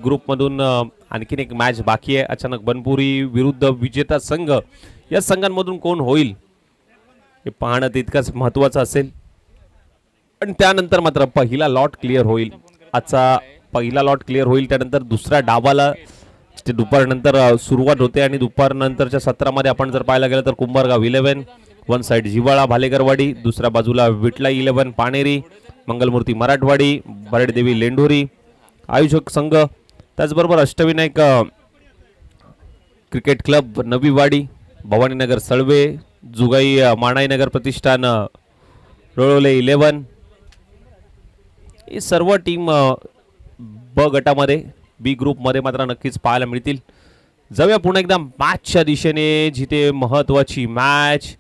Group मधून आणखीन एक मॅच बाकी आहे. अचानक बनपुरी विरुद्ध विजेता संघ, या संघांमधून कोण होईल हे पाहणं तितकंच महत्त्वाचं असेल. पण त्यानंतर मात्र पहिला लॉट क्लिअर होईल. आजचा पहिला लॉट क्लिअर होईल, त्यानंतर दुसऱ्या डावाला ते दुपारनंतर सुरुवात होते आणि दुपारनंतरच्या सत्रामध्ये आपण जर पाहायला गेलं तर कुंभारगाव 11 वन साइड जिवाळा भालेकरवाडी, दुसऱ्या बाजूला विटला 11 पाणेरी, मंगलमूर्ती मराठवाडी, बरडदेवी लेंढोरी आयोजक संघ, त्याचबरोबर अष्टविनायक क्रिकेट क्लब नवीवाडी, भवानीनगर सळवे, जुगाई माणाईनगर प्रतिष्ठान रोळोले 11, ही सर्व टीम ब गटामध्ये बी ग्रुपमध्ये मात्र नक्कीच पाहायला मिळतील. जाऊया पुन्हा एकदा मॅचच्या दिशेने, जिथे महत्त्वाची मॅच.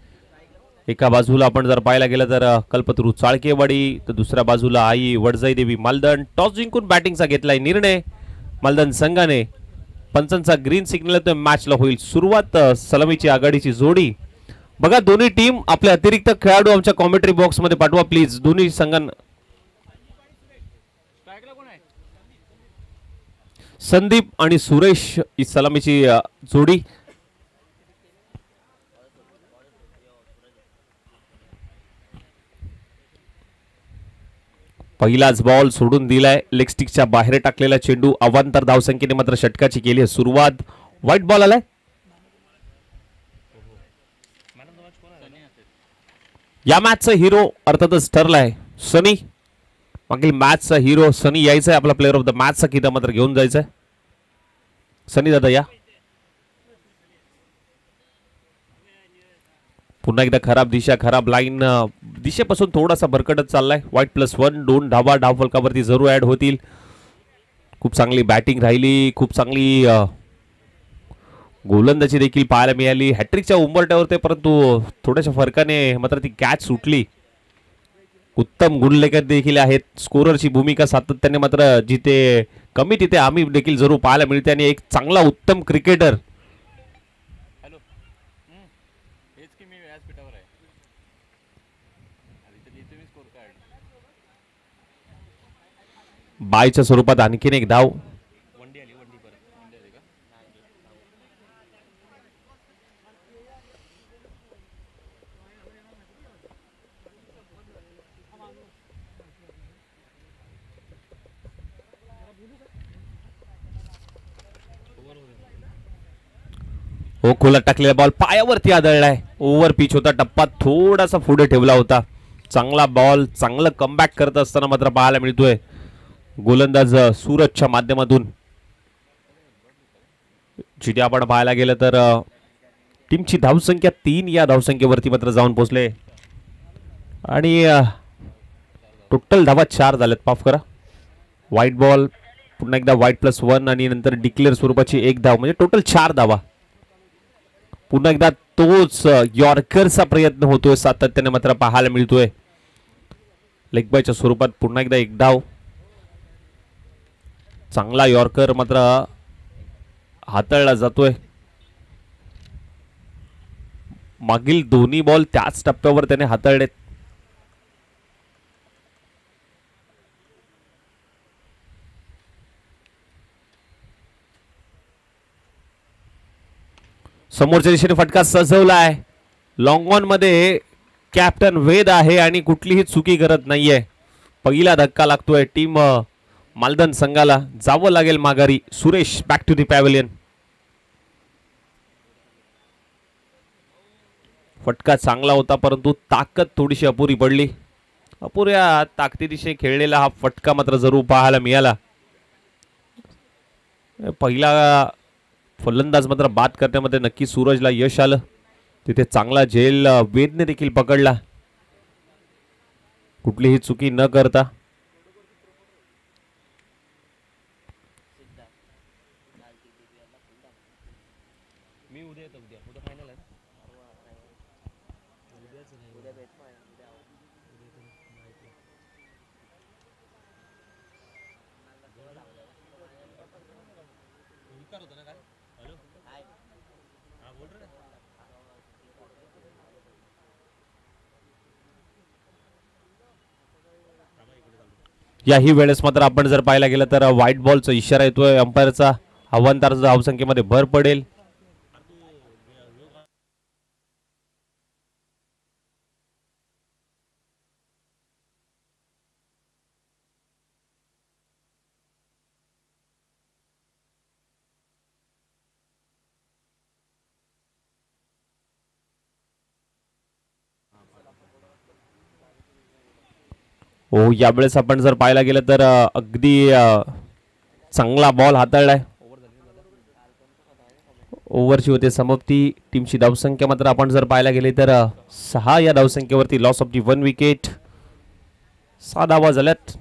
एका बाजूला आपण जर पाहायला गेलं तर कल्पतरू चाळकेवाडी, तर दुसऱ्या बाजूला आई वडजाई देवी मालदण. टॉस जिंकून बॅटिंगचा घेतलाय निर्णय मालदण संघाने. पंचांचा ग्रीन सिग्नल तर मॅचला होईल सुरुवात. सलामीची आघाडीची जोडी बघा. दोन्ही टीम आपले अतिरिक्त खेळाडू आमच्या कॉमेंट्री बॉक्स मध्ये पाठवा प्लीज. दोन्ही संघांना संदीप आणि सुरेश ही सलामीची जोडी. पहिलाच बॉल सोडून दिलाय, लेग स्टिकच्या बाहेर टाकलेला चेंडू. अवांतर धावसंख्येने मात्र षटकाची केली आहे सुरुवात. व्हाईट बॉल आलाय. या मॅचचा हिरो अर्थातच ठरलाय सनी. मागील मॅचचा हिरो सनी यायचा आहे. आपला प्लेअर ऑफ द मॅचचा किताब मात्र घेऊन जायचा आहे. सनी दादा या. पुन्हा एकदा खराब दिशा, खराब लाईन, दिशेपासून थोडासा भरकटत चाललाय. व्हाईट +1, 2 धावा डाव फलकावरती जरूर ऍड होतील. खूप चांगली बॅटिंग राहिली, खूप चांगली गोलंदाजी देखील पाहायला मिळाली. हॅट्रिकच्या उंबरट्यावर ते, परंतु थोड्याशा फरकाने मात्र ती कॅच सुटली. उत्तम गुणलेखक देखील आहेत. स्कोररची भूमिका सातत्याने मात्र जिथे कमी तिथे आम्ही देखील जरूर पाहायला मिळते. आणि एक चांगला उत्तम क्रिकेटर बायच्या स्वरूपात आणखीन एक धाव. हो, खोला टाकलेला बॉल पायावरती आदळलाय. ओव्हर पिच होता, टप्पा थोडासा पुढे ठेवला होता. चांगला बॉल, चांगलं कमबॅक करत असताना मात्र पाहायला मिळतोय गोलंदाज सूरजच्या माध्यमातून. जिथे आपण पाहायला गेलं तर टीमची धावसंख्या 3 या धावसंख्येवरती मात्र जाऊन पोहोचले. आणि टोटल धावा 4 झाल्यात, माफ करा. व्हाईट बॉल, पुन्हा एकदा व्हाईट +1 आणि नंतर डिक्लेअर स्वरूपाची 1 धाव, म्हणजे टोटल 4 धावा. पुन्हा एकदा तोच यॉर्करचा प्रयत्न होतोय, सातत्याने मात्र पाहायला मिळतोय. लेग बायच्या स्वरूपात पुन्हा एकदा 1 धाव. चांगला यॉर्कर मात्र हाताळला जातोय. मागील दोन्ही बॉल त्याच टप्प्यावर त्याने हाताळलेत. समोरच्या दिशेने फटका सजवलाय. लॉंग ऑन मध्ये कॅप्टन वेद आहे आणि कुठलीही चुकी करत नाहीये. पहिला धक्का लागतोय टीम मालदण संघाला. जावं लागेल माघारी. Suresh back to the pavilion. फटका चांगला होता, परंतु ताकद थोडीशी अपुरी पडली. अपुऱ्या ताकदीदिशे खेळलेला हा फटका मात्र जरूर पाहायला मिळाला. पहिला फलंदाज मात्र बाद करण्यामध्ये नक्की सूरजला यश आलं. तिथे चांगला झेल वेदने देखील पकडला, कुठलीही चुकी न करता. याही वेळेस मात्र आपण जर पाहायला गेलं तर व्हाईट बॉलचा इशारा येतोय अंपायरचा. आव्हानदार धावसंख्येमध्ये भर पडेल. हो, यावेळेस आपण जर पाहायला गेलं तर अगदी चांगला बॉल हाताळलाय. ओव्हरची होते समाप्ती. टीमची धावसंख्या मात्र आपण जर पाहायला गेले तर 6 या धावसंख्येवरती लॉस ऑफ दी 1 विकेट. 6 धावा झाल्यात.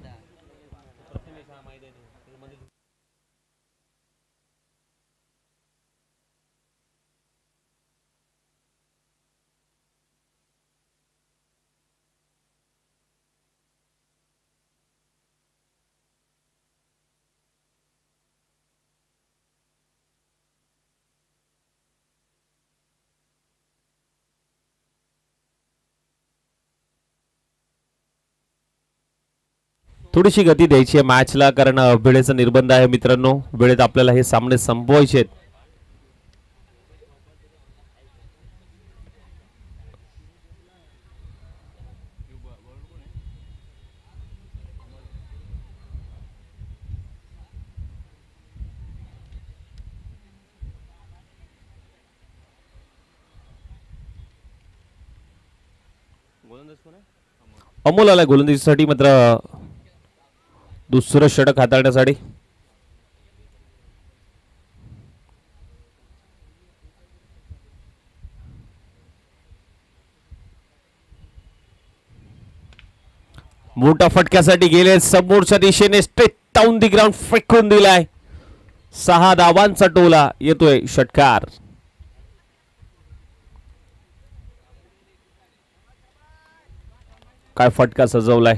थोडीशी गती द्यायची आहे मॅचला, कारण वेळेचा निर्बंध आहे मित्रांनो. वेळेत आपल्याला हे सामने संपवायचे आहेत. अमोल आला गोलंदाजीसाठी, मात्र दुसरं षटक हाताळण्यासाठी. मोठा फटक्यासाठी गेले समोरच्या दिशेने, स्ट्रेट डाऊन दी ग्राउंड फेकून दिलाय. 6 धावांचा टोला येतोय. षटकार. काय फटका सजवलाय.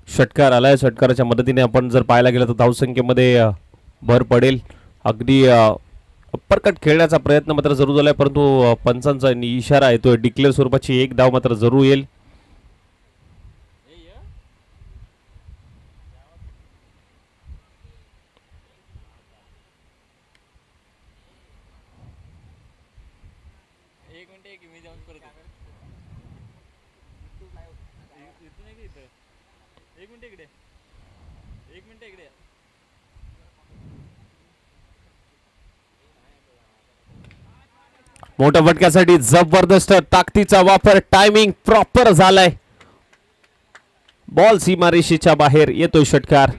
षटकार आलाय. षटकाराच्या मदतीने आपण जर पाहायला गेलं तर धावसंख्येमध्ये भर पडेल. अगदी अप्परकट खेळण्याचा प्रयत्न मात्र जरूर झालाय, परंतु पंचांचा इशारा येतोय डिक्लेअर स्वरूपाची एक धाव मात्र जरूर येईल. मोठ्या फटक्यासाठी जबरदस्त ताकदीचा वापर. टायमिंग प्रॉपर झालाय. बॉल सीमारेषेच्या बाहेर येतोय. षटकार.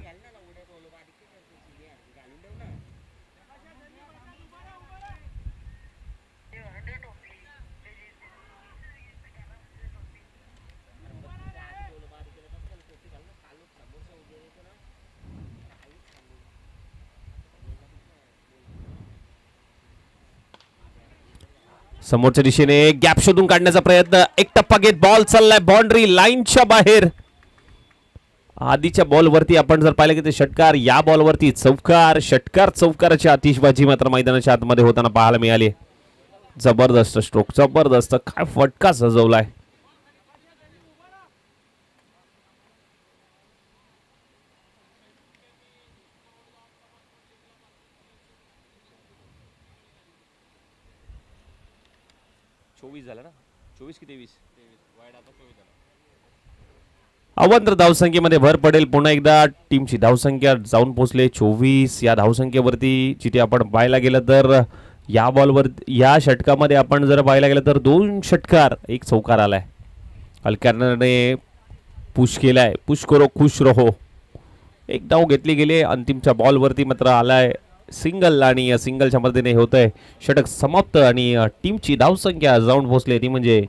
समोरच्या दिशेने गॅप शोधून काढण्याचा प्रयत्न. एक टप्पा घेत बॉल चाललाय बाउंड्री लाईनच्या बाहेर. आधीच्या बॉलवरती आपण जर पाहिलं की ते षटकार, या बॉलवरती चौकार. षटकार चौकाराची आतिषबाजी मात्र मैदानाच्या आतमध्ये होताना पाहायला मिळाली. जबरदस्त स्ट्रोक, जबरदस्त. काय फटका सजवलाय. अवंतर धावसंख्येमध्ये भर पडेल. पुन्हा एकदा टीमची धावसंख्या जाऊन पोहोचले 24. या धावसंख्येवरती जिथे आपण पाहायला गेलं तर या बॉलवर, या षटकामध्ये आपण जर पाहायला गेलं तर 2 षटकार, 1 चौकार आलाय. अलकॅर्नरने पुश केलाय. पुश करो खुश रहो. एक धाव घेतली गेली. अंतिमच्या बॉलवरती मात्र आलाय सिंगल, आणि या सिंगलच्या मदतीने होत आहे षटक समाप्त. आणि टीमची धावसंख्या जाऊन पोहोचली ती म्हणजे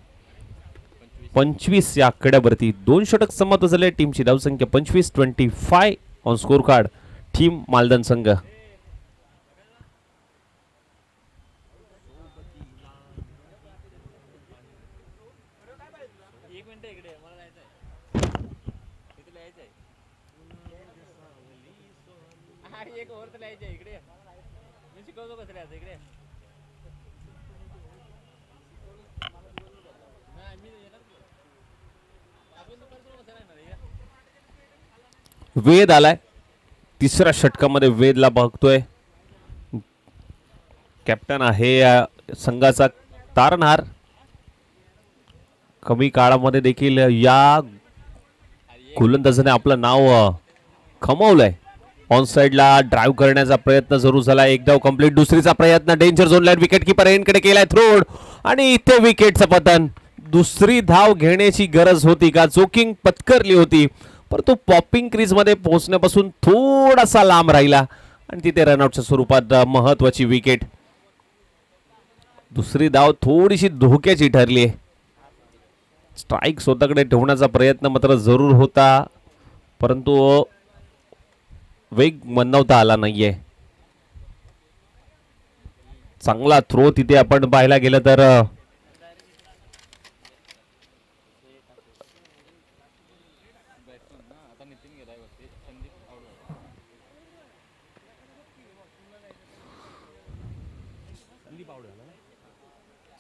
25 या आकड्यावरती. 2 षटक समाप्त झाले. टीमची धावसंख्या 25, 25 ऑन स्कोर कार्ड. टीम मालदन संघ. वेद आलाय तिसऱ्या षटकामध्ये, वेदला बघतोय. कॅप्टन आहे या संघाचा तारणहार. कमी काळामध्ये देखील या गोलंदाजाने आपलं नाव कमावलंय. ऑन साइडला ड्राईव्ह करण्याचा प्रयत्न सुरू झाला. एक धाव कंप्लीट. दुसरीचा प्रयत्न danger zone line wicket keeper एंडकडे केलाय थ्रोड आणि इथे विकेटचं पतन. दुसरी धाव घेण्याची गरज होती का? जोकिंग पत्करली होती परंतु पॉपिंग क्रीज मध्ये पोहोचण्यापासून थोडासा लांब राहिला आणि तिथे रनआउटच्या स्वरूपात महत्वाची विकेट. दुसरी धाव थोडीशी धोक्याची ठरली आहे. स्ट्राइक स्वतःकडे ठेवण्याचा प्रयत्न मात्र जरूर होता परंतु वेग मंदावता आला नाहीये. चांगला थ्रो तिथे आपण पाहायला गेलं तर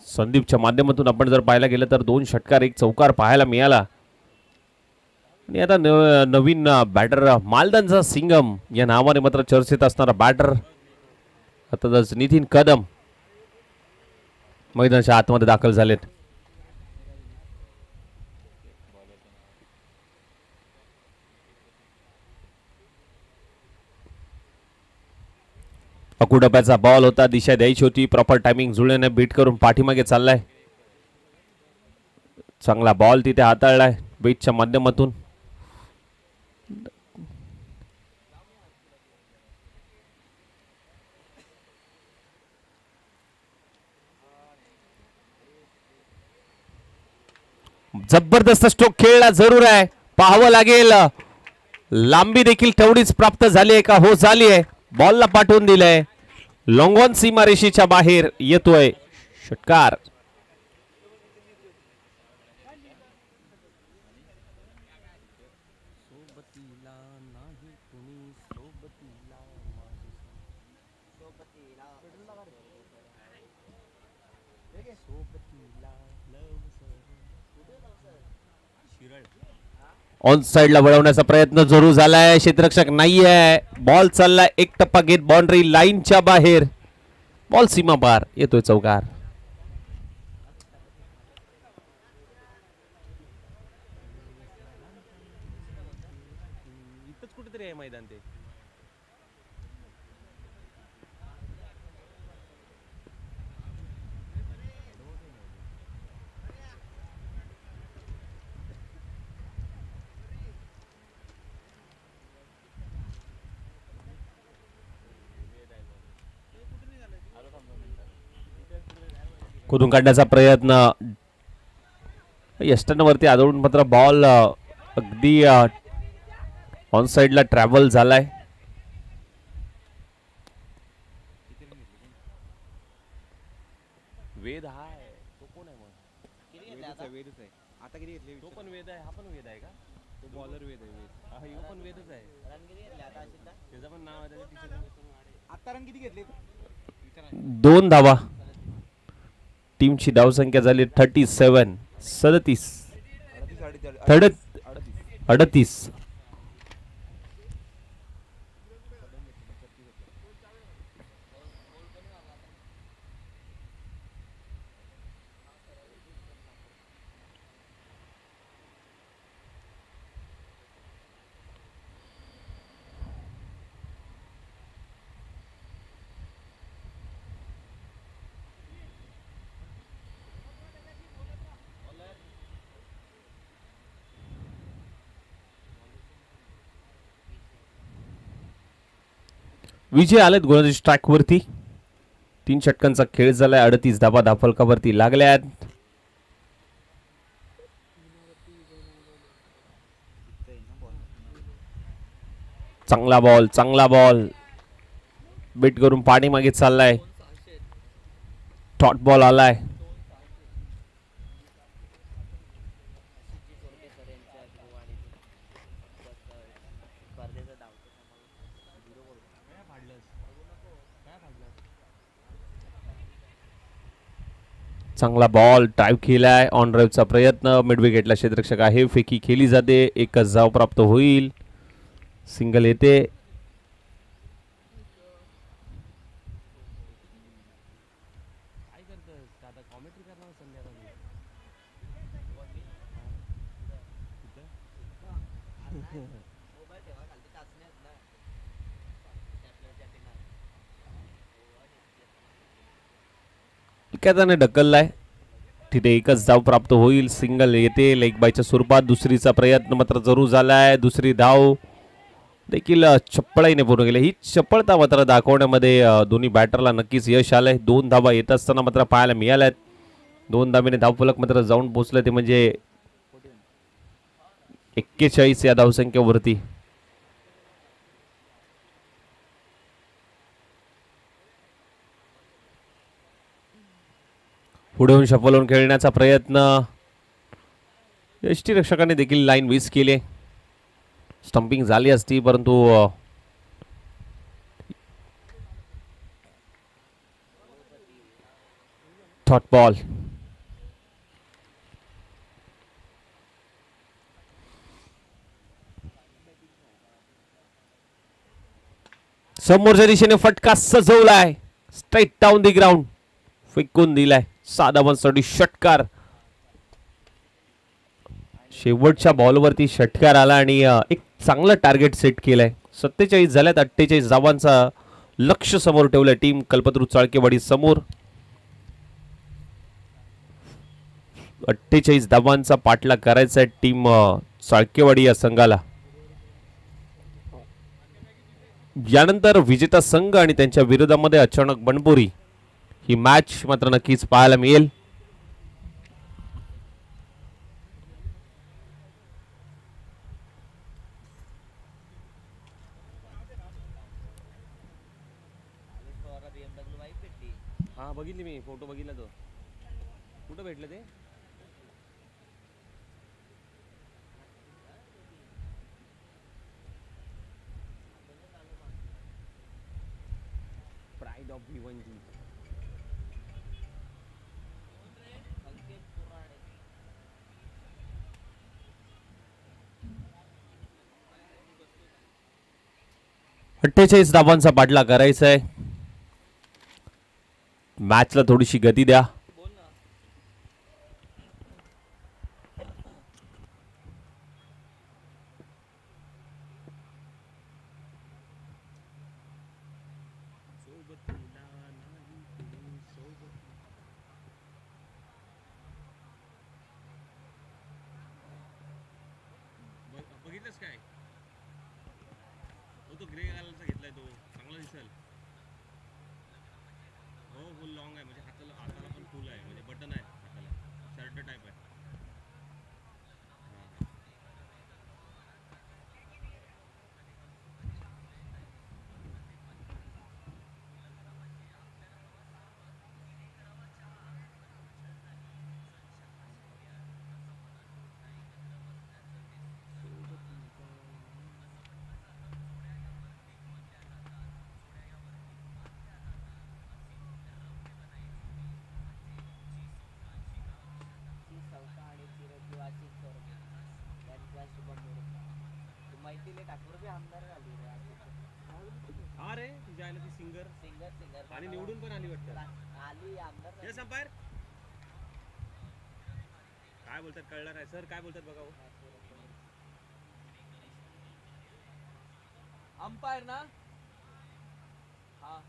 संदीपच्या माध्यमातून आपण जर पाहायला गेलं तर 2 षटकार 1 चौकार पाहायला मिळाला. आणि आता नवीन बॅटर मालदांचा सिंगम या नावाने मात्र चर्चेत असणारा बॅटर आता नितीन कदम मैदानाच्या आतमध्ये दाखल झालेत. अकुडप्याचा बॉल होता. दिशा द्यायची होती. प्रॉपर टायमिंग जुळल्याने बीट करून पाठीमागे चाललाय. चांगला बॉल तिथे हाताळलाय बीटच्या माध्यमातून. जबरदस्त स्ट्रोक खेळला जरूर आहे. पाहावं लागेल लांबी देखील तेवढीच प्राप्त झाली आहे का? हो झाली आहे. बॉलला पाठवून दिलंय. लॉंगॉन सीमारेषेच्या बाहेर येतोय षटकार. ऑन साइडला वळवण्याचा प्रयत्न जरूर झालाय. क्षेत्ररक्षक नाहीये. बॉल चाललाय एक टप्पा घेत बाउंड्री लाईनच्या बाहेर. बॉल सीमा पार येतोय चौकार. इथंच कुठेतरी आहे मैदान ते. खोदून काढण्याचा प्रयत्न यष्टनवरती आदळून मात्र बॉल अगदी ऑन साइडला ट्रॅव्हल झालाय. वेद हा आहे तो कोण आहे? मग वेदच आहे. आता किती घेतले? तो पण वेद आहे. हा पण वेद आहे का? तो बॉलर वेद आहे. हा यो पण वेदच आहे. त्याचं पण नाव आहे. आता रन किती घेतले? 2 धावा. टीमची धावसंख्या झाली 37 38. विजय आलेत गोलंदाजी स्ट्राइक वरती. 3 षटकांचा खेळ झालाय. 38 धावा धाफलकावरती लागल्यात. चांगला बॉल बीट करून पाणी मागे चाललाय. टॉट बॉल आलाय. चांगला बॉल ड्राईव्ह केलाय. ऑन ड्राईव्हचा प्रयत्न. मिड विकेटला क्षेत्ररक्षक आहे. फेकी खेळली जाते. एकच धाव प्राप्त होईल. सिंगल येते. त्याने ढकललाय. तिथे एकच धाव प्राप्त होईल. सिंगल येते लेग बायच्या स्वरूपात. दुसरीचा प्रयत्न मात्र जरूर झालाय. दुसरी धाव देखील चप्पळाईने पूर्ण केली. ही चपळता मात्र दाखवण्यामध्ये दोन्ही बॅटरला नक्कीच यश आलंय. 2 धावा येत असताना मात्र पाहायला मिळाल्यात. 2 धावेने धावफलक मात्र जाऊन पोहोचले ते म्हणजे 41 या धावसंख्येवरती. पुढे येऊन शफल खेळण्याचा प्रयत्न. यष्टीरक्षकाने देखील लाईन मिस केली. स्टंपिंग झाली असती परंतु थॉट बॉल. समोरच्या दिशेने फटका सजवलाय. Straight down the ground. फेकून दिलाय. साधा बनसाठी षटकार. शेवटच्या बॉलवरती षटकार आला आणि एक चांगलं टार्गेट सेट केलंय. 47 झाल्यात. 48 धावांचा लक्ष समोर ठेवलंय टीम कल्पतरू चाळकेवाडी समोर. 48 धावांचा पाठलाग करायचा आहे टीम चाळकेवाडी या संघाला. यानंतर विजेता संघ आणि त्यांच्या विरोधामध्ये अचानक बनपुरी. ही मॅच मात्र नक्कीच पाहायला मिळेल. हा बघितली मी. फोटो बघितला तो. कुठं भेटलं ते? Pride of Bhiwandi. अठ्ठेचाळीस धावांचा पाठलाग करायचा आहे. मॅचला थोडीशी गती द्या. बघितलंस काय? तो ग्रे कलरचा घेतलाय तो. चांगला दिसेल. हो फुल लॉंग आहे म्हणजे हाताला पण फुल आहे म्हणजे बटन आहे हाताला. शर्ट टाइप आहे. हा रे तुझ्या आईला ती सिंगर आणि निवडून पण आली वाटतं. येस अंपायर काय बोलतात कळलं नाही. सर काय बोलतात बघा. अंपायर ना. हा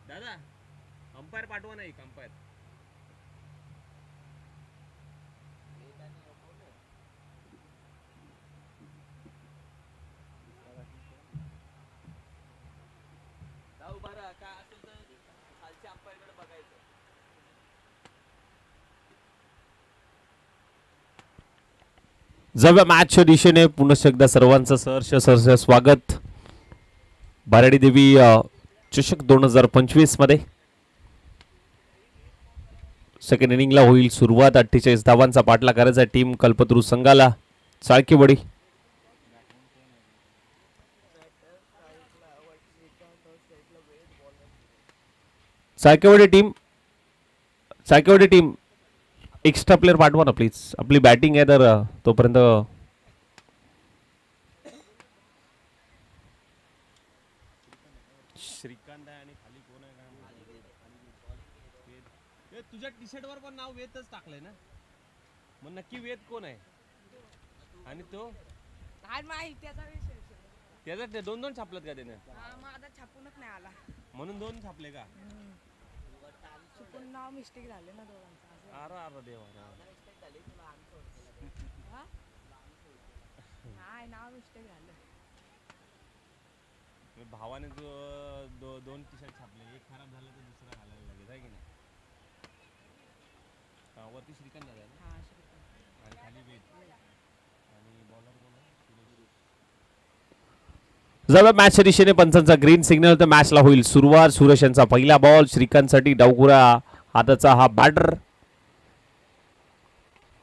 दादा अंपायर पाठवा नाही. अंपायर काय असेल तर खालच्या अंपायरकडे बघायचं. जव्या मॅचच्या दिशेने पुन्हा एकदा सर्वांचं सहर्ष स्वागत. बाराडी देवी चषक 2025 मध्ये सेकंड इनिंगला होईल सुरुवात. 48 धावांचा पाठला करायचा टीम कल्पतरू संघाला. Chalkewadi Chalkewadi team extra player पाठवा ना प्लीज. आपली बॅटिंग आहे तर तोपर्यंत श्रीकांत आहे आणि खाली कोण आहे का? तुझ्या टी शर्ट वर पण नाव वेदच टाकलंय ना, मग नक्की वेद कोण आहे? आणि तो त्याचा दोन दोन छापलत का त्याने? छापूनच नाही आला म्हणून दोन छापले का? चुकून नाव मिस्टेक झाले ना दोघांचं. अरे अरे देवा. नाही नाव मिस्टेक झालं. भावाने दोन टी शर्ट छापले, एक खराब झालं तर दुसरा घालायला लागेल आहे की नाही? वरती श्रीकांत दादा आहे हा श्रीकांत आणि खाली वेद आणि बॉलर कोण आहे? जवळ मॅचच्या दिशेने पंचांचा ग्रीन सिग्नल तर मॅचला होईल सुरुवात. सुरेश यांचा पहिला बॉल. श्रीकांतसाठी डावखुरा हाताचा हा बॅटर.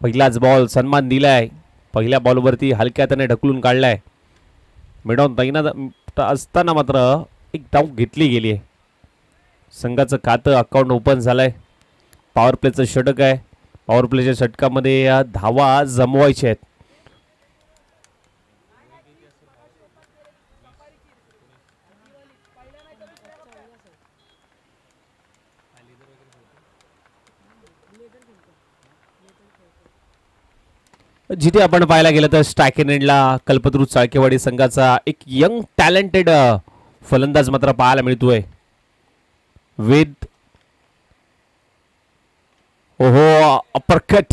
पहिलाच बॉल सन्मान दिलाय. पहिल्या बॉलवरती हलक्याने ढकलून काढलाय. मिडॉन तैनात असताना मात्र एक धाव घेतली गेली आहे. संघाचं खातं अकाउंट ओपन झालंय. पॉवर प्लेचं षटक आहे. पॉवर प्लेच्या षटकामध्ये धावा जमवायच्या आहेत. जिथे आपण पाहायला गेलं तर स्ट्रायकिंग एंडला कल्पतरू चाळकेवाडी संघाचा एक यंग टॅलेंटेड फलंदाज मात्र पाहायला मिळतोय. वेद ओहो अपरकट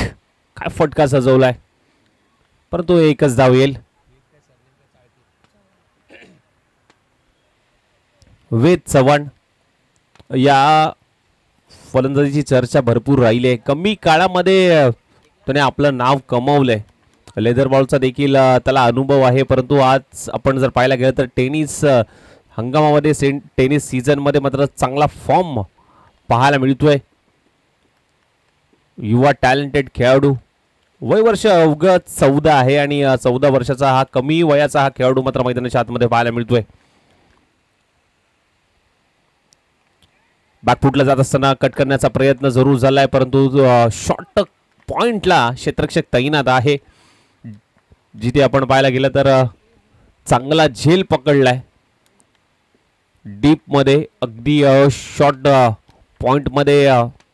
काय फटका सजवलाय, परंतु एकच धाव येईल. वेद चव्हाण या फलंदाजीची चर्चा भरपूर राहिली आहे. कमी काळामध्ये त्याने आपलं नाव कमवलंय. लेदर बॉलचा देखील त्याला अनुभव आहे, परंतु आज आपण जर पाहायला गेलं तर टेनिस हंगामामध्ये टेनिस सीझनमध्ये मात्र चांगला फॉर्म पाहायला मिळतोय. युवा टॅलेंटेड खेळाडू. वय वर्ष अवघं 14 आहे आणि 14 वर्षाचा हा कमी वयाचा हा खेळाडू मात्र मैदानाच्या आतमध्ये पाहायला मिळतोय. बॅकफुटला जात असताना कट करण्याचा प्रयत्न जरूर झालाय, परंतु शॉर्ट पॉइंटला क्षेत्ररक्षक तैनात आहे. जिथे आपण पाहायला गेलं तर चांगला झेल पकडलाय. डीप मध्ये अगदी शॉर्ट पॉइंट मध्ये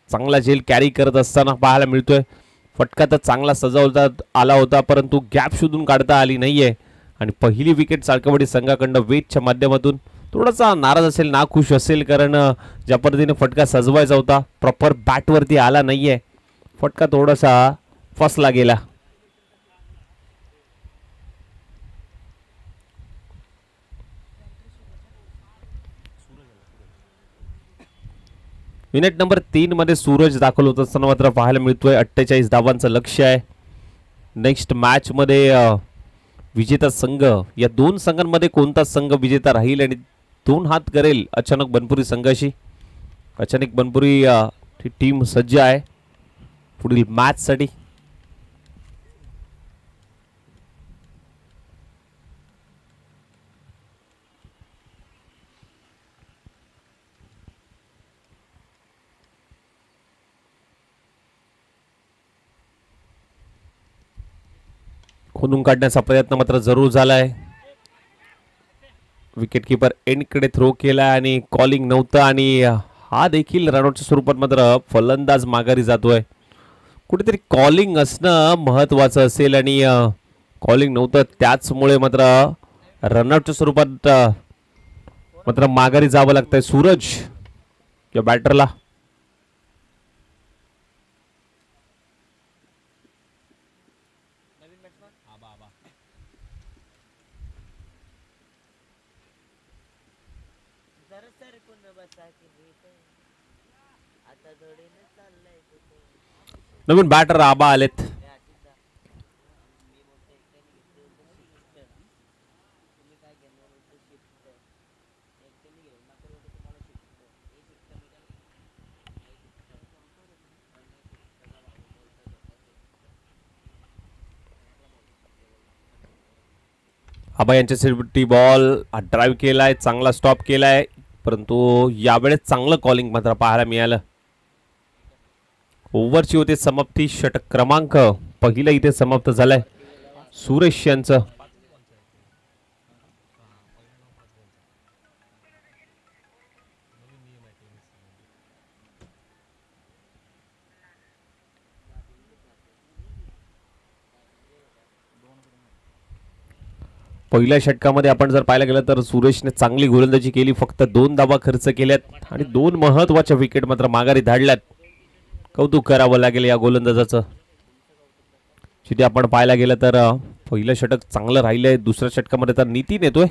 चांगला झेल कॅरी करत असताना पाहायला मिळतोय. फटका तर चांगला सजवता आला होता, परंतु गॅप शोधून काढता आली नाहीये आणि पहिली विकेट चाळकेवाडी संघाकडनं वेदच्या माध्यमातून. थोडासा नाराज असेल, ना खुश असेल, कारण ज्या पद्धतीने फटका सजवायचा होता प्रॉपर बॅटवरती आला नाहीये. फटका थोडासा फसला गेला. मिनिट नंबर 3 मध्ये सूरज दाखल होत असताना मात्र पाहायला मिळतोय 48 धावांचं लक्ष्य आहे. नेक्स्ट मॅच मध्ये विजेता संघ, या दोन संघांमध्ये कोणता संघ विजेता राहील आणि दोन हात करेल अचानक बनपुरी संघाशी. अचानक बनपुरी टीम सज्ज आहे पुढील मॅच साठी. खोदून काढण्याचा प्रयत्न मात्र जरूर झालाय. विकेट किपर एंडकडे थ्रो केला आणि कॉलिंग नव्हतं आणि हा देखील रनआउटच्या स्वरूपात मात्र फलंदाज माघारी जातोय. कुठेतरी कॉलिंग असणं महत्वाचं असेल आणि कॉलिंग नव्हतं, त्याचमुळे मात्र रनआउटच्या स्वरूपात मात्र माघारी जावं लागतंय सूरज या बॅटरला. नवीन बॅटर आबा आलेत. आबा यांच्या सेल्फी बॉल ड्राईव्ह केलाय, चांगला स्टॉप केलाय, परंतु यावेळेस चांगलं कॉलिंग मात्र पाहायला मिळालं. ओव्हरची होते समाप्ती. षटक क्रमांक पहिलं इथे समाप्त झालंय सुरेश यांचं. पहिल्या षटकामध्ये आपण जर पाहायला गेलं तर सुरेशने चांगली गोलंदाजी केली. फक्त 2 धावा खर्च केल्यात आणि 2 महत्वाच्या विकेट मात्र माघारी धाडल्यात. कौतुक करावं लागेल या गोलंदाजाचं. जिथे आपण पाहायला गेलं तर पहिलं षटक चांगलं राहिलंय. दुसऱ्या षटकामध्ये तर नितीन येतोय.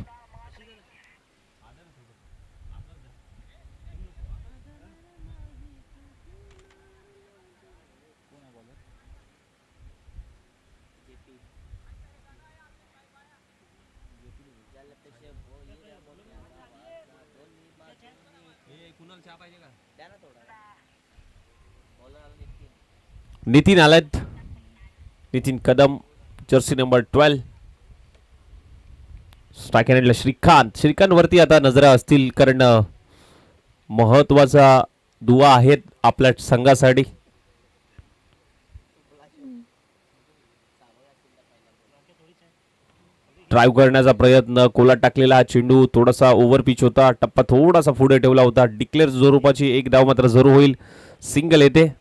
नितीन आलेत. Nitin Kadam, jersey number 12. Strike हँडला श्रीकांत वरती आता नजरा असतील, कारण महत्वाचा दुवा आहेत आपल्या संघासाठी. ड्राईव्ह करण्याचा प्रयत्न, कोलात टाकलेला हा चेंडू थोडासा ओव्हर पिच होता. टप्पा थोडासा पुढे ठेवला होता. डिक्लेअर स्वरूपाची एक धाव मात्र जरूर होईल. सिंगल येते.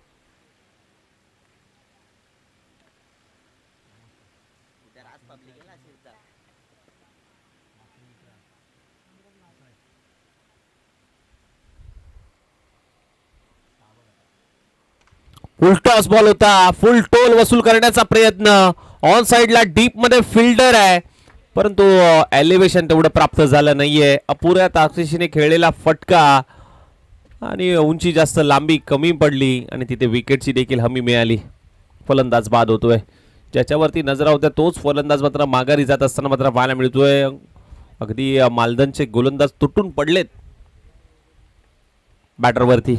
फुल टॉस बॉल होता. फुल टोल वसूल करण्याचा प्रयत्न. ऑन साइडला डीप मध्ये फिल्डर आहे, परंतु एलिव्हेशन तेवढं प्राप्त झालं नाहीये. अपुऱ्या ताकदीने खेळलेला फटका आणि उंची जास्त, लांबी कमी पडली आणि तिथे विकेटची देखील हमी मिळाली. फलंदाज बाद होतोय. ज्याच्यावरती नजरा होत्या तोच फलंदाज मात्र माघारी जात असताना मात्र पाहायला मिळतोय. अगदी मालदनचे गोलंदाज तुटून पडलेत बॅटरवरती.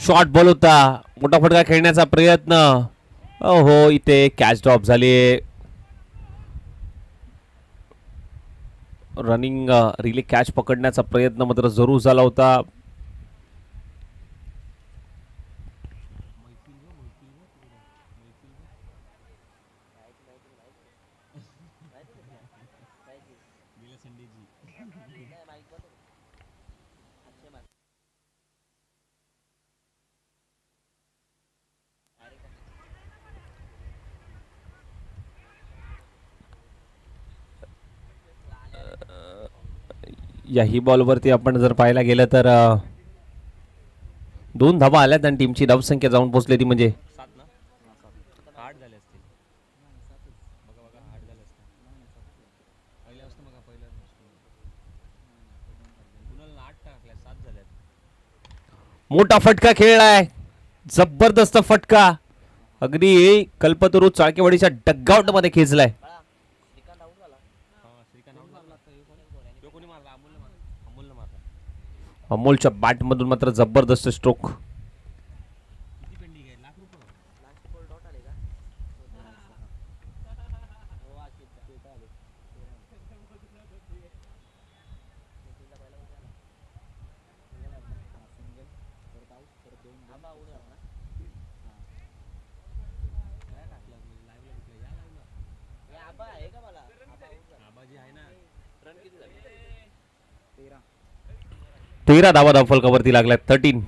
शॉर्ट बॉल होता. मोठा फटका खेळण्याचा प्रयत्न. हो, इथे कॅच ड्रॉप झाली. रनिंग रिले कॅच पकडण्याचा प्रयत्न मात्र जरूर झाला होता. याही बॉलवरती आपण जर पाहायला गेलं तर 2 धावा आल्यात आणि टीमची धावसंख्या जाऊन पोहोचली ती म्हणजे 8 झाले असतील. बघा 8 झाले असतील. पहिल्या असतं बघा, पहिल्या कुणाला 8 टाकल्या, 7 झाल्यात. मोठा फटका खेळलाय. जबरदस्त फटका. अगदी कल्पतरू चाळकेवाडीच्या डगआउट मध्ये खेचलाय. अमोलच्या बॅट मधून मात्र जबरदस्त स्ट्रोक. तेरा धावा धावफलकावरती लागल्या. 13.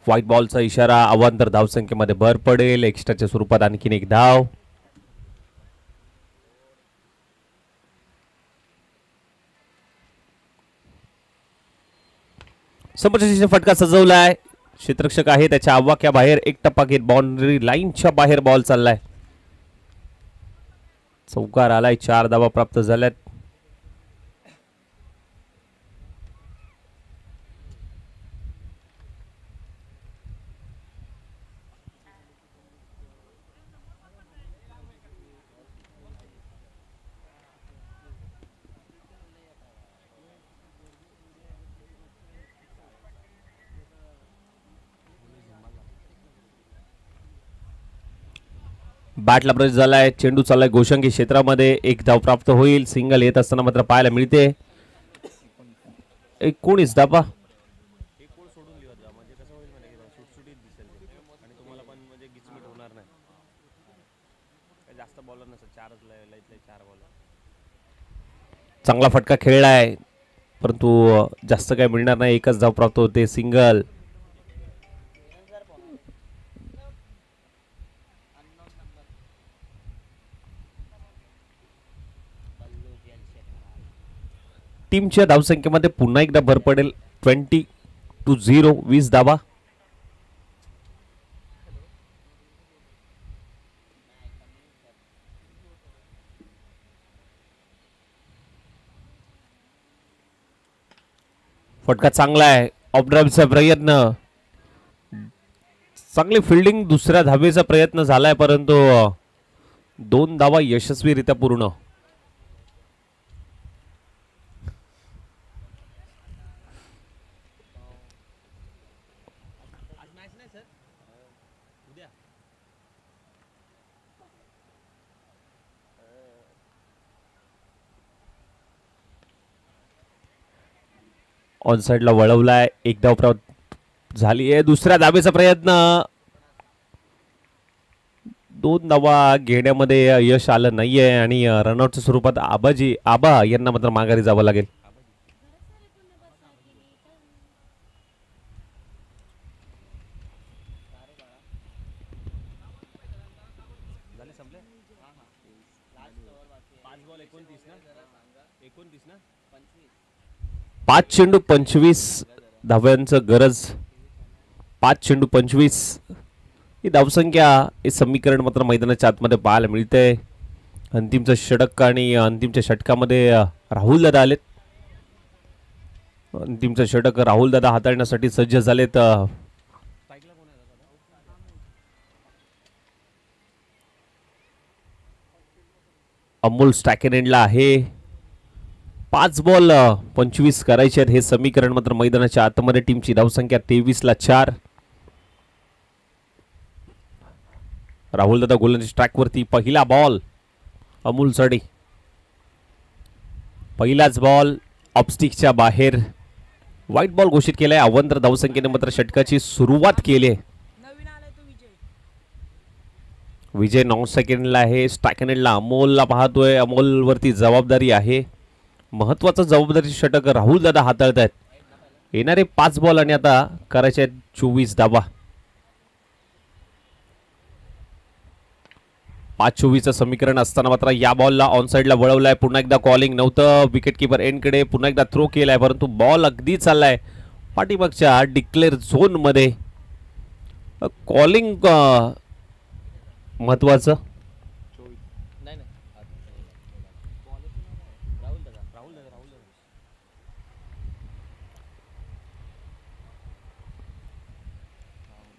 व्हाईट बॉलचा इशारा, अवांतर धावसंख्येमध्ये भर पडेल. एक्स्ट्राच्या स्वरूपात आणखीन एक धाव. समोरच्या फटका सजवलाय. क्षेत्ररक्षक आहे त्याच्या आवाक्याबाहेर एक टप्पा घेत बाउंड्री लाईनच्या बाहेर बॉल चाललाय. चौकार आलाय. 4 धावा प्राप्त झाल्यात. बॅटला ब्रश झालाय. चेंडू चाललाय गोशंगी क्षेत्रामध्ये. एक धाव प्राप्त होईल. सिंगल येत असताना मात्र पाहायला मिळते. 19 धावा. चांगला फटका खेळलाय परंतु जास्त काय मिळणार नाही. एकच धाव प्राप्त होते. सिंगल. टीमच्या धावसंख्येमध्ये पुन्हा एकदा भर पडेल. 20-0. 20 धावा. फटका चांगला आहे. ऑफड्राईव्हचा प्रयत्न. चांगली फिल्डिंग. दुसऱ्या धावेचा प्रयत्न झालाय परंतु 2 धावा यशस्वीरित्या पूर्ण. ऑन साइडला वळवलाय. एक धाव प्राप्त झाली आहे. दुसऱ्या धावेचा प्रयत्न. 2 धावा घेण्यामध्ये यश आलं नाहीये आणि रनआउटच्या स्वरूपात आबा यांना मात्र माघारी जावं लागेल. पाच चेंडू 25 धाव्यांचं गरज. 5 चेंडू 25 ही धावसंख्या. हे समीकरण मात्र मैदानाच्या आतमध्ये पाहायला मिळते. अंतिमचं षटक आणि अंतिमच्या षटकामध्ये राहुल दादा आलेत. अंतिमचं षटक राहुल दादा हाताळण्यासाठी सज्ज झालेत. अमोल स्टॅकेन एंडला आहे. 5 बॉल 25 करायचे आहेत. हे समीकरण मात्र मैदानाच्या आतमध्ये. टीमची धावसंख्या 23-4. राहुल दादा गोलंदाजी ट्रॅकवरती. पहिला बॉल अमोल साठी. पहिलाच बॉल ऑफस्टिकच्या बाहेर. व्हाईट बॉल घोषित केलाय. अवांतर धावसंख्येने मात्र षटकाची सुरुवात केली. नवीन आलाय तो विजय. विजय 9 सेकंडला आहे. स्टॅकेनेडला अमोलला पाहतोय. अमोल वरती जबाबदारी आहे. महत्वाचं जबाबदारी षटक राहुल दादा हाताळत आहेत. येणारे 5 बॉल आणि आता करायचे आहेत 24 धावा. 5-24चं समीकरण असताना मात्र या बॉलला ऑन साइडला वळवलाय. पुन्हा एकदा कॉलिंग नव्हतं. विकेट किपर एंडकडे पुन्हा एकदा थ्रो केलाय परंतु बॉल अगदी चाललाय पाठीमागच्या डिक्लेअर झोन मध्ये. कॉलिंग महत्वाचं.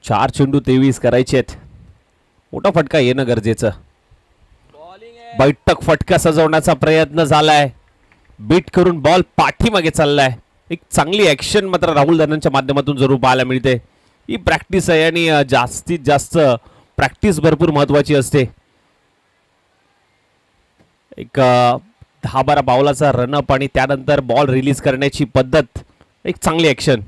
4 चेंडू 23 करायचे आहेत. मोठा फटका येणं गरजेचं. बैठक फटका सजवण्याचा प्रयत्न झालाय. बीट करून बॉल पाठीमागे चाललाय. एक चांगली ऍक्शन मात्र राहुल दादांच्या माध्यमातून जरूर पाहायला मिळते. ही प्रॅक्टिस आहे आणि जास्तीत जास्त प्रॅक्टिस भरपूर महत्वाची असते. एक 10-12 बाउलाचा रनअप आणि त्यानंतर बॉल रिलीज करण्याची पद्धत. एक चांगली ऍक्शन.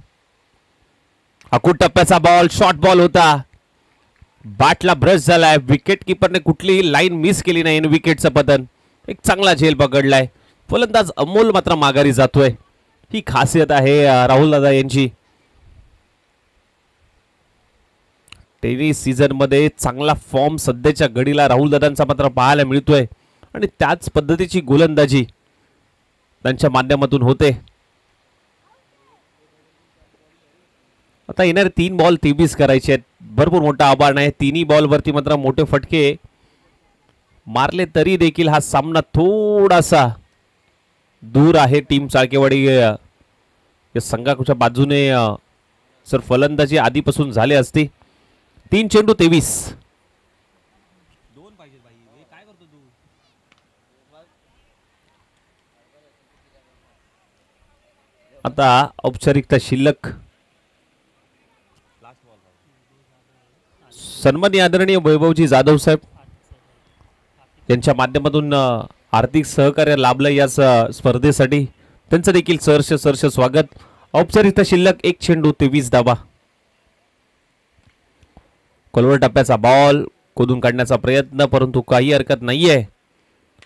अकूट टप्प्याचा बॉल. शॉर्ट बॉल होता. बॅटला ब्रश झालाय. विकेट किपरने कुठलीही लाईन मिस केली नाही. विकेटचं पतन. एक चांगला झेल पकडलाय. फलंदाज अमोल मात्र माघारी जातोय. ही खासियत आहे राहुल दादा यांची. टेनिस सीझन मध्ये चांगला फॉर्म सध्याच्या घडीला राहुल दादांचा मात्र पाहायला मिळतोय आणि त्याच पद्धतीची गोलंदाजी त्यांच्या माध्यमातून होते. आता येणारे 3 बॉल 23 करायचे आहेत. भरपूर मोठा आव्हान आहे. तिन्ही बॉल वरती मात्र मोठे फटके मारले तरी देखील हा सामना थोडासा दूर आहे. टीम चाळकेवाडी या संघाच्या बाजूने सर फलंदाजी आधीपासून झाले असते. 3 चेंडू 23. 2 पाहिजे भाई. हे काय करतो तू? आता औपचारिकता शिल्लक. Last ball. सन्माननीय आदरणीय वैभवजी जाधव साहेब यांच्या माध्यमातून आर्थिक सहकार्य लाभलं या स्पर्धेसाठी. त्यांचं देखील सहर्ष स्वागत. औपचारिकता शिल्लक 1 चेंडू 23 धावा. कोलवर टप्प्याचा बॉल खोदून काढण्याचा प्रयत्न, परंतु काही हरकत नाहीये.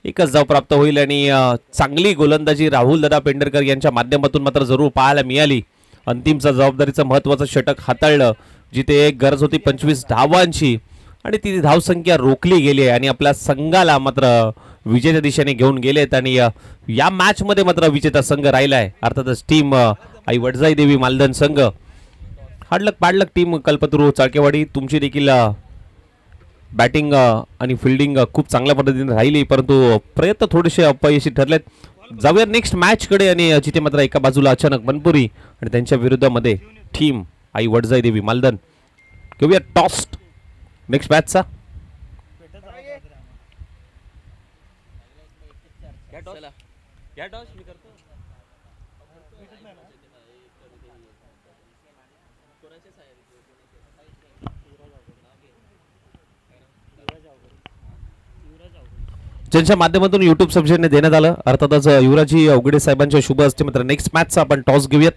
एकच धाव प्राप्त होईल आणि चांगली गोलंदाजी राहुल दादा पेंढरकर यांच्या माध्यमातून मात्र जरूर पाहायला मिळाली. अंतिमचा जबाबदारीचं महत्वाचं षटक हाताळलं, जिथे एक गरज होती 25 धावांची आणि ती धावसंख्या रोखली गेली आहे आणि आपल्या संघाला मात्र विजेच्या दिशेने घेऊन गेलेत. आणि या मॅच मध्ये मात्र विजेता संघ राहिला आहे, अर्थातच टीम आई वडजाई देवी मालधन संघ. हाडलक पाडलक टीम कल्पतरू चाळकेवाडी. तुमची देखील बॅटिंग आणि फिल्डिंग खूप चांगल्या पद्धतीने राहिली, परंतु प्रयत्न थोडेसे अपयशी ठरलेत. जाऊया नेक्स्ट मॅच कडे, आणि जिथे मात्र एका बाजूला अचानक बनपुरी आणि त्यांच्या विरुद्धामध्ये टीम आई वडजाई देवी मालधन. घेऊया टॉस नेक्स्ट मॅचचा. या टॉस मी करतो. ज्यांच्या माध्यमातून युट्यूब सबजेक्टने देण्यात आलं, अर्थातच युवराजी अवघडे साहेबांच्या शुभ हस्ते मात्र नेक्स्ट मॅचचा आपण टॉस घेऊयात.